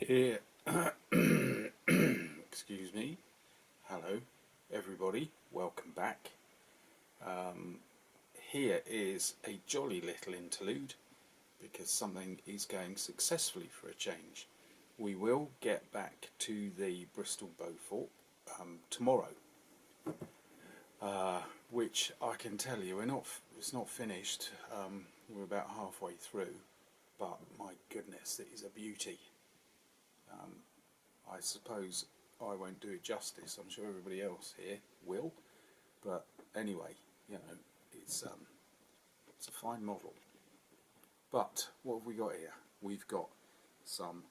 Here, excuse me. Hello, everybody. Welcome back. Here is a jolly little interlude because something is going successfully for a change. We will get back to the Bristol Beaufort tomorrow, which I can tell you it's not finished. We're about halfway through, but my goodness, it is a beauty. I suppose I won't do it justice. I'm sure everybody else here will, but anyway, you know, it's a fine model. But what have we got here? We've got some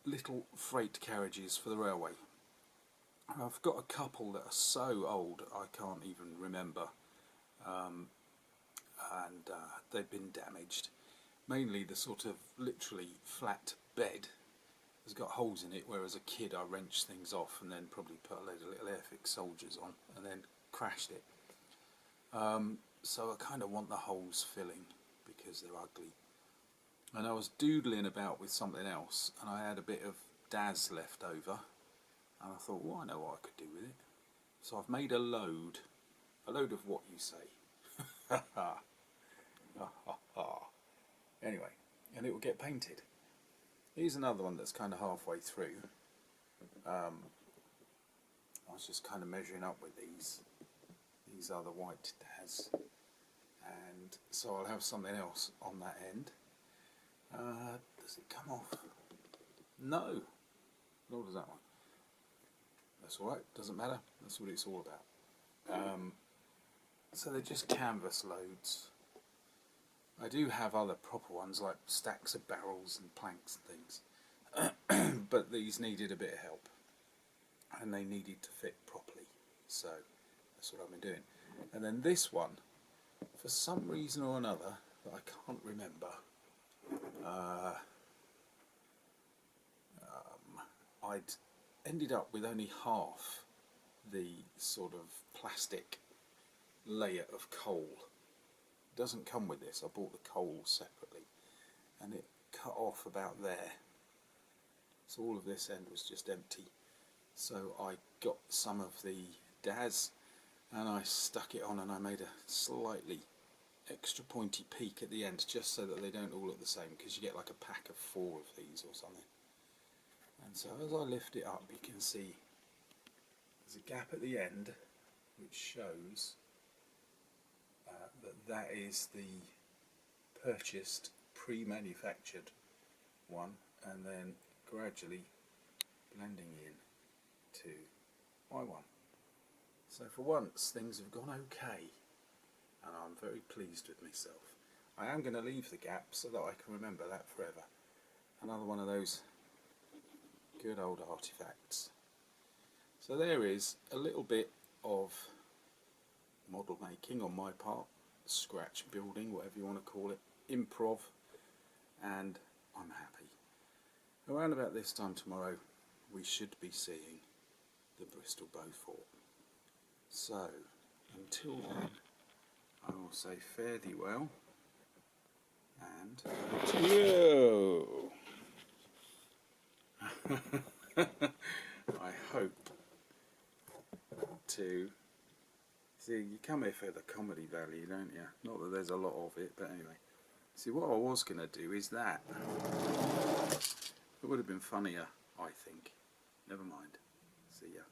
little freight carriages for the railway. I've got a couple that are so old I can't even remember, and they've been damaged. Mainly the sort of literally flat bed has got holes in it, where as a kid I wrenched things off and then probably put a load of little Airfix soldiers on and then crashed it. So I kind of want the holes filling because they're ugly. And I was doodling about with something else and I had a bit of Daz left over and I thought, well, I know what I could do with it. So I've made a load of what you say. Anyway, and it will get painted. Here's another one that's kind of halfway through. I was just kind of measuring up with these. These are the white Daz, and so I'll have something else on that end. Does it come off? No, nor does that one. That's alright, doesn't matter, that's what it's all about. So they're just canvas loads. I do have other proper ones like stacks of barrels and planks and things, but these needed a bit of help and they needed to fit properly, so that's what I've been doing. And then this one, for some reason or another that I can't remember, I'd ended up with only half the sort of plastic layer of coal. It doesn't come with this. I bought the coal separately and it cut off about there, so all of this end was just empty. So I got some of the Daz and I stuck it on and I made a slightly extra pointy peak at the end just so that they don't all look the same, because you get like a pack of 4 of these or something. And so as I lift it up you can see there's a gap at the end which shows that is the purchased pre-manufactured one, and then gradually blending in to my one. So for once things have gone okay and I'm very pleased with myself. I am going to leave the gap so that I can remember that forever. Another one of those good old artifacts. So there is a little bit of model making on my part, scratch building, whatever you want to call it, improv, and I'm happy. Around about this time tomorrow we should be seeing the Bristol Beaufort. So until then I will say fare thee well and adieu. I hope to see, you come here for the comedy value, don't you? Not that there's a lot of it, but anyway. See, what I was going to do is that. It would have been funnier, I think. Never mind. See ya.